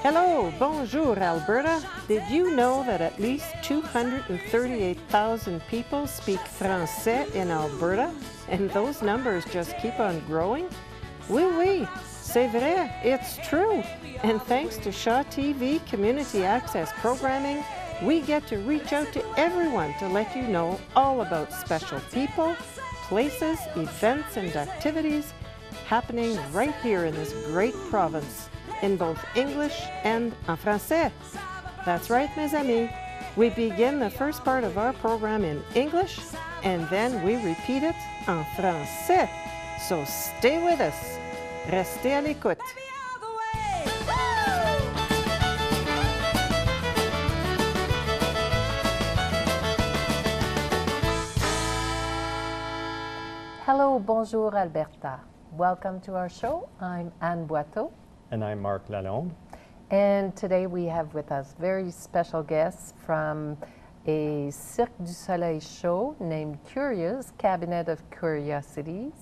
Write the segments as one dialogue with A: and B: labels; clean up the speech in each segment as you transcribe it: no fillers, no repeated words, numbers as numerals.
A: Hello, bonjour Alberta. Did you know that at least 238,000 people speak Français in Alberta? And those numbers just keep on growing? Oui, oui, c'est vrai, it's true. And thanks to Shaw TV Community Access Programming, we get to reach out to everyone to let you know all about special people, places, events, and activities happening right here in this great province, in both English and en français. That's right, mes amis. We begin the first part of our program in English, and then we repeat it en français. So stay with us. Restez à l'écoute.
B: Hello, bonjour Alberta. Welcome to our show. I'm Anne Boiteau.
C: And I'm Marc Lalonde.
B: And today we have with us very special guests from a Cirque du Soleil show named KURIOS, Cabinet of Curiosities,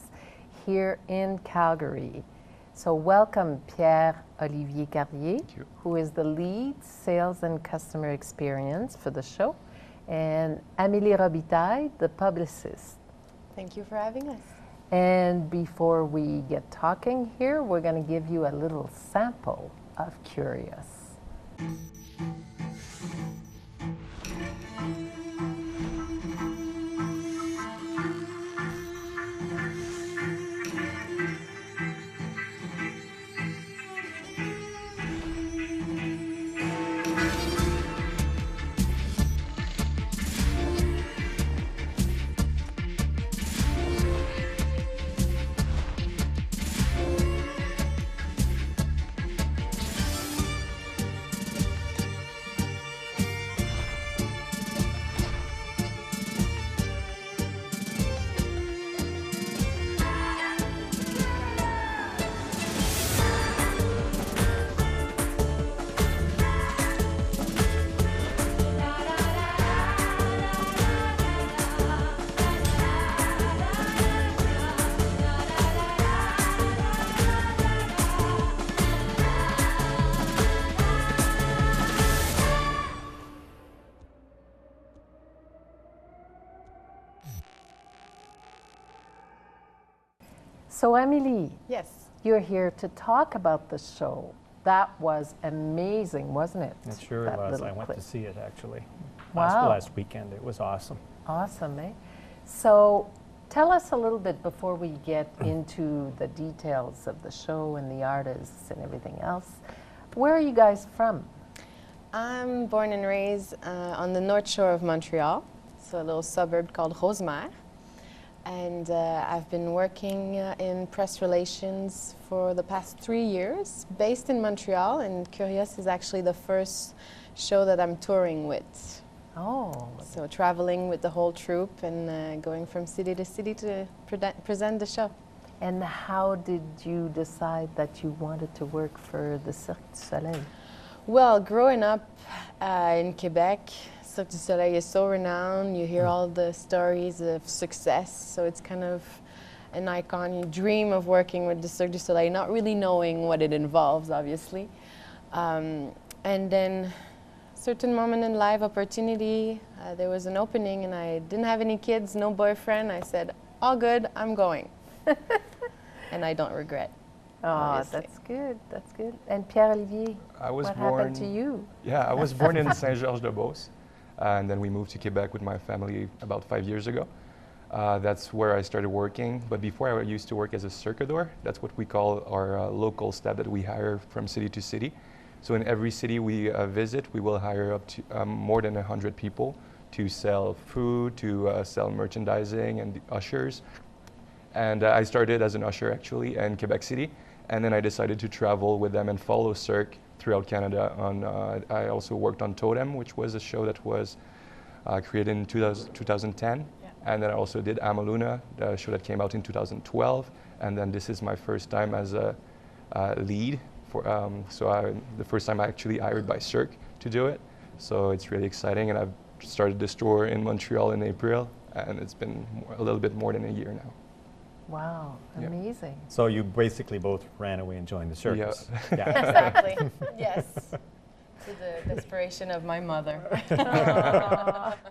B: here in Calgary. So welcome Pierre-Olivier Carrier, who is the lead sales and customer experience for the show, and Amélie Robitaille, the publicist.
D: Thank you for having us.
B: And before we get talking here, we're going to give you a little sample of KURIOS. So Amélie,
D: Yes.
B: you're here to talk about the show. That was amazing, wasn't it?
C: It sure
B: That
C: was.
B: little
C: I went
B: clip.
C: to see it actually.
B: Wow.
C: Last weekend. It was awesome.
B: Awesome, eh? So tell us a little bit before we get into the details of the show and the artists and everything else. Where are you guys from?
D: I'm born and raised on the north shore of Montreal, so a little suburb called Rosemère. And I've been working in press relations for the past 3 years, based in Montreal, and KURIOS is actually the first show that I'm touring with.
B: Oh,
D: So traveling with the whole troupe and going from city to city to present the show.
B: and how did you decide that you wanted to work for the Cirque du Soleil?
D: Well, growing up in Quebec, Cirque du Soleil is so renowned. You hear all the stories of success, so it's kind of an icon. You dream of working with the Cirque du Soleil, not really knowing what it involves, obviously. And then, certain moment in life, opportunity, there was an opening, and I didn't have any kids, no boyfriend. I said, all good, I'm going. And I don't regret.
B: Oh,
D: Obviously.
B: that's good. That's good. And Pierre-Olivier, what happened to you?
E: Yeah, I was born in Saint-Georges-de-Beauce, and then we moved to Quebec with my family about 5 years ago. That's where I started working. But before, I used to work as a circador. That's what we call our local staff that we hire from city to city. So in every city we visit, we will hire up to more than 100 people to sell food, to sell merchandising and ushers. And I started as an usher actually in Quebec City. And then I decided to travel with them and follow Cirque throughout Canada. I also worked on Totem, which was a show that was created in 2010. Yeah. And then I also did Amaluna, the show that came out in 2012. And then this is my first time as a lead. The first time I actually hired by Cirque to do it. So it's really exciting. And I've started this tour in Montreal in April. And it's been a little bit more than a year now.
B: Wow,
E: Yeah.
B: amazing.
C: So you basically both ran away and joined the circus. Yeah.
D: Exactly. Yes. To the desperation of my mother.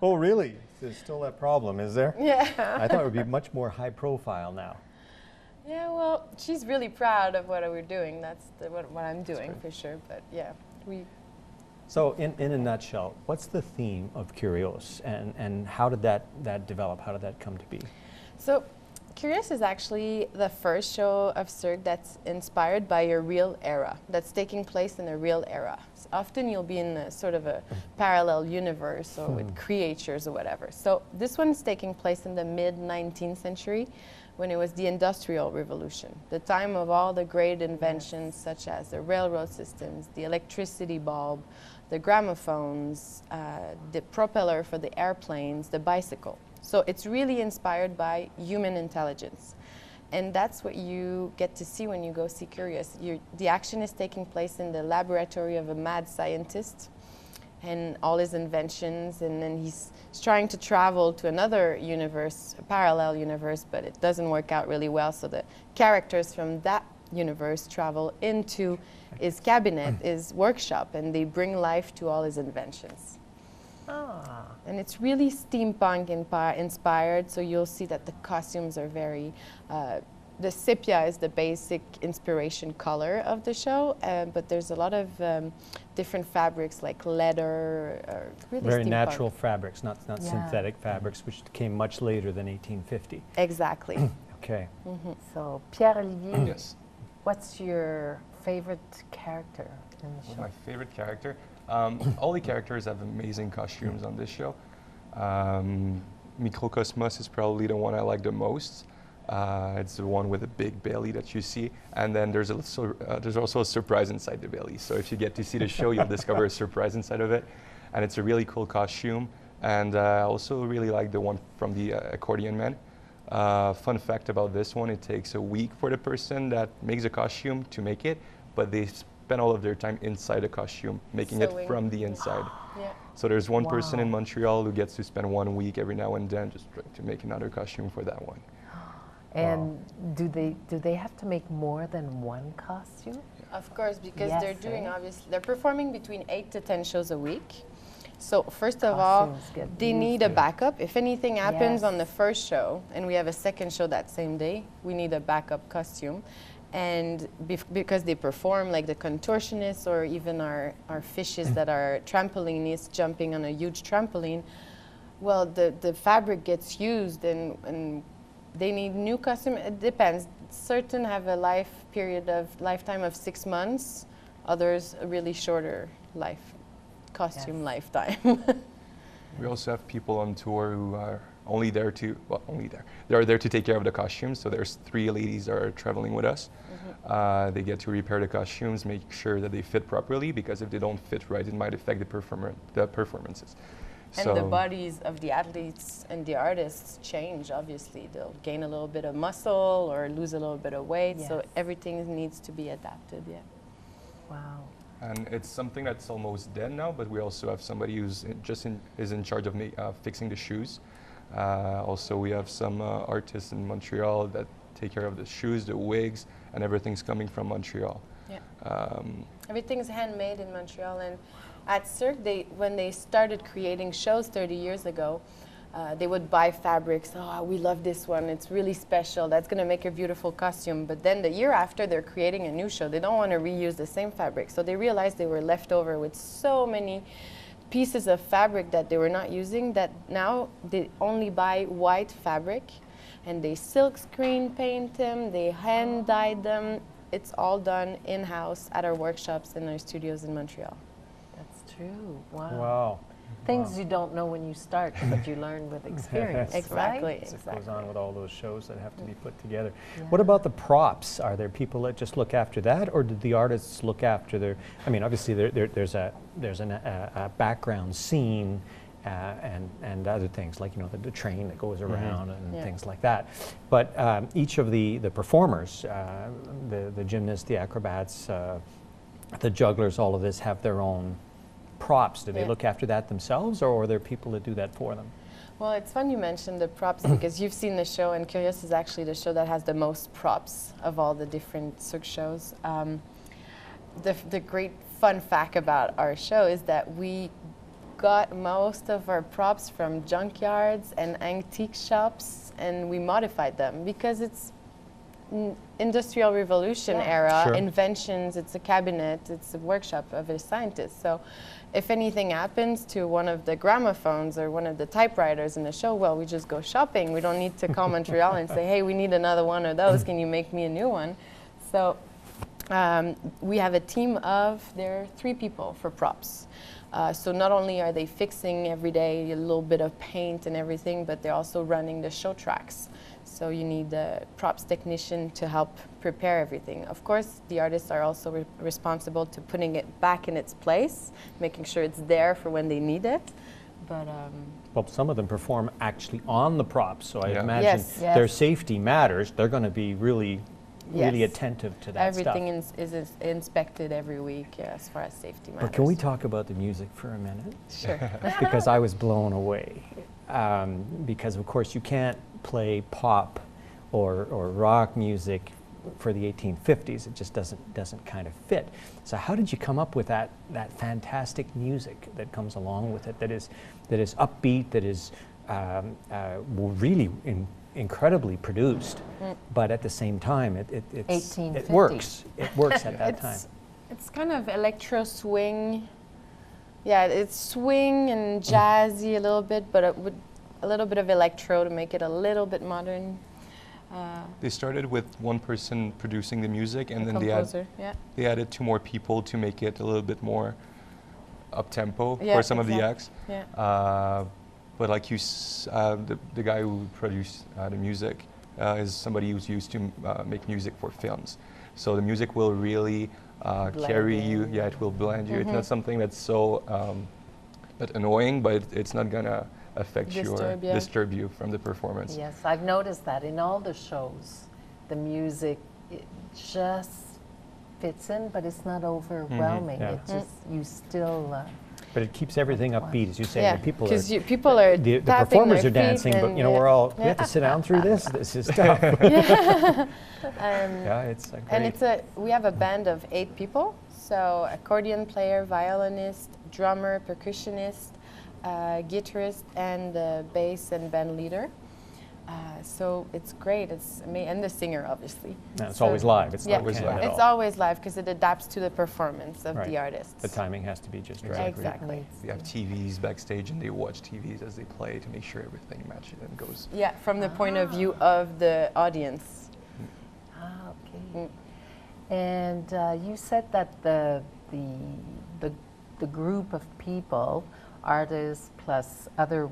C: Oh, really? There's still that problem, is there?
D: Yeah.
C: I thought it would be much more high profile now.
D: Yeah, well, she's really proud of what we're doing. That's what I'm doing for sure. But yeah,
C: So in a nutshell, what's the theme of KURIOS, and how did that develop? How did that come to be?
D: So, KURIOS is actually the first show of Cirque that's inspired by a real era, that's taking place in a real era. So often you'll be in a sort of a parallel universe or with creatures or whatever. So this one's taking place in the mid-19th century when it was the Industrial Revolution, the time of all the great inventions such as the railroad systems, the electricity bulb, the gramophones, the propeller for the airplanes, the bicycle. So it's really inspired by human intelligence. And that's what you get to see when you go see KURIOS. The action is taking place in the laboratory of a mad scientist and all his inventions, and then he's trying to travel to another universe, a parallel universe, but it doesn't work out really well. So the characters from that universe travel into his cabinet, his workshop, and they bring life to all his inventions.
B: Ah.
D: And it's really steampunk inspired, so you'll see that the costumes are very, the sepia is the basic inspiration color of the show, but there's a lot of different fabrics like leather, really
C: Very
D: steampunk.
C: natural fabrics, not
B: Yeah.
C: synthetic fabrics, which came much later than 1850.
D: Exactly.
C: Okay.
B: So, Pierre-Olivier,
E: Yes.
B: what's your favorite character in the
E: What's
B: show?
E: my favorite character? All the characters have amazing costumes on this show. Microcosmos is probably the one I like the most. It's the one with a big belly that you see, and then there's also a surprise inside the belly. So if you get to see the show, you'll discover a surprise inside of it, and it's a really cool costume. And I also really like the one from the accordion man. Fun fact about this one: it takes a week for the person that makes a costume to make it, but they spend all of their time inside a costume, making
D: Sewing.
E: it from the inside.
D: Yeah.
E: So there's one person in
B: Wow.
E: Montreal who gets to spend 1 week every now and then just trying to make another costume for that one.
B: And do they have to make more than one costume?
D: Of course, because
B: Yes,
D: they're doing
B: eh?
D: obviously, they're performing between 8 to 10 shows a week. So first of all,
B: Costumes get
D: they
B: used.
D: need a backup. If anything happens
B: Yes.
D: on the first show, and we have a second show that same day, we need a backup costume. And because they perform like the contortionists or even our fishes that are trampolinists jumping on a huge trampoline, well, the fabric gets used and they need new costume. It depends. Certain have a lifetime of 6 months, others a really shorter costume
B: Yes.
D: lifetime.
E: We also have people on tour who are they're there to take care of the costumes. So there's 3 ladies that are traveling with us. They get to repair the costumes, make sure that they fit properly, because if they don't fit right, it might affect the performances.
D: And the bodies of the athletes and the artists change, obviously. They'll gain a little bit of muscle or lose a little bit of weight, so
B: Yes.
D: everything needs to be adapted, yeah.
B: Wow.
E: And it's something that's almost dead now, but we also have somebody who's is in charge of fixing the shoes. Also, we have some artists in Montreal that take care of the shoes, the wigs, and everything's coming from Montreal.
D: Yeah. Everything's handmade in Montreal, and at Cirque, when they started creating shows 30 years ago, they would buy fabrics. Oh, we love this one. It's really special. That's going to make a beautiful costume. But then the year after, they're creating a new show. They don't want to reuse the same fabric. So they realized they were left over with so many pieces of fabric that they were not using that now they only buy white fabric and they silk screen paint them, they hand dye them. It's all done in-house at our workshops in our studios in Montreal.
B: That's true. Wow.
C: Wow.
B: Things you don't know when you start, but you learn with experience.
D: Exactly.
B: Right?
C: As it goes on with all those shows that have to be put together.
B: Yeah.
C: What about the props? Are there people that just look after that, or did the artists look after their? I mean, obviously there's a background scene and other things like the train that goes around and
D: Yeah.
C: things like that. But each of the performers, the gymnasts, the acrobats, the jugglers, all of this have their own props. Do they
D: Yeah.
C: look after that themselves, or are there people that do that for them?
D: Well, it's fun you mentioned the props because you've seen the show, and Curious is actually the show that has the most props of all the different Cirque shows. The great fun fact about our show is that we got most of our props from junkyards and antique shops, and we modified them because it's Industrial Revolution era
C: Sure.
D: inventions. It's a cabinet, it's a workshop of a scientist. So if anything happens to one of the gramophones or one of the typewriters in the show, well, we just go shopping. We don't need to call Montreal and say, hey, we need another one of those. Can you make me a new one? So we have a team of, there are 3 people for props. So not only are they fixing every day a little bit of paint and everything, but they're also running the show tracks. So you need a props technician to help prepare everything. Of course, the artists are also responsible to putting it back in its place, making sure it's there for when they need it. But
C: Well, some of them perform actually on the props, so I
E: Yeah.
C: imagine
D: Yes.
B: Yes.
C: their safety matters. They're going to be really
D: Yes.
C: attentive to that
D: everything
C: stuff.
D: is inspected every week, as far as safety matters.
C: But can we talk about the music for a minute?
D: Sure.
C: Because I was blown away. Because of course you can't play pop or rock music for the 1850s. It just doesn't kind of fit. So how did you come up with that fantastic music that comes along with it? That is upbeat. That is really incredibly produced, but at the same time it
B: 1850.
C: works. It works at that time.
D: It's kind of electro swing. Yeah, it's swing and jazzy a little bit, but with a little bit of electro to make it a little bit modern.
E: They started with one person producing the music, and then
D: Composer, yeah.
E: they added 2 more people to make it a little bit more up-tempo
D: Yeah,
E: for some of the
D: exact-
E: acts.
D: Yeah.
E: But like the guy who produced the music is somebody who's used to make music for films. So the music will really carry you.
B: in.
E: Yeah, it will blend you. It's not something that's so not annoying, but it's not gonna affect disturb you from the performance.
B: Yes, I've noticed that in all the shows, the music it just fits in, but it's not overwhelming.
C: Yeah.
B: It just you still.
C: But it keeps everything upbeat, as you say.
D: Yeah,
C: The people
D: because
C: are,
D: people are
C: the
D: tapping
C: performers
D: their
C: are
D: feet
C: dancing, but
D: and,
C: you know we have to sit down through this. This is tough. Yeah, it's great.
D: And we have a band of 8 people. So accordion player, violinist, drummer, percussionist, guitarist, and bass and band leader. So it's great. It's and the singer, obviously.
C: No, it's
D: So-
C: always live. It's
D: Yeah,
C: not canned at
D: it's
C: all.
D: always live because it adapts to the performance of
C: Right.
D: the artists.
C: The timing has to be just right.
D: Exactly.
E: We have TVs backstage, and they watch TVs as they play to make sure everything matches and goes.
D: Yeah, from the point of view of the audience.
B: Okay. And you said that the group of people, artists plus other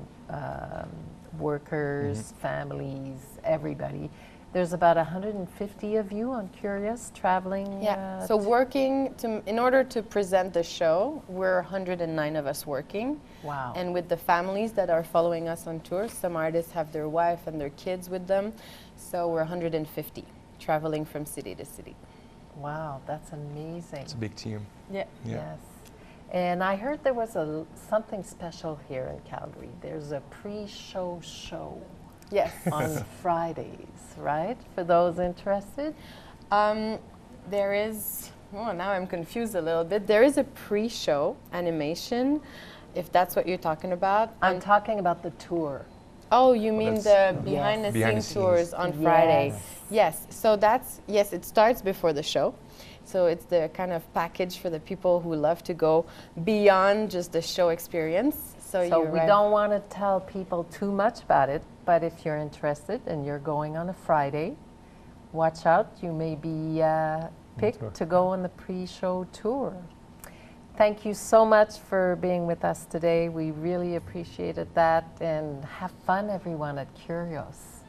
B: workers, families, everybody. There's about 150 of you on Curious traveling.
D: Yeah. So working in order to present the show, we're 109 of us working.
B: Wow.
D: And with the families that are following us on tour, some artists have their wife and their kids with them. So we're 150 traveling from city to city.
B: Wow, that's amazing.
E: It's a big team.
D: Yeah.
E: Yeah.
B: Yes. And I heard there was something special here in Calgary. There's a pre-show show
D: Yes.
B: on Fridays, right? For those interested?
D: There is, oh, now I'm confused a little bit. There is a pre-show animation, if that's what you're talking about.
B: I'm talking about the tour.
D: Oh, you mean the
E: that's-
D: behind the
E: Behind the
D: scenes tours
E: scenes.
D: on Friday?
B: Yes.
D: Yes. So yes, it starts before the show. So it's the kind of package for the people who love to go beyond just the show experience. So
B: So
D: you
B: we don't want to tell people too much about it, but if you're interested and you're going on a Friday, watch out. You may be picked to go on the pre-show tour. Thank you so much for being with us today. We really appreciated that, and have fun, everyone, at Curios.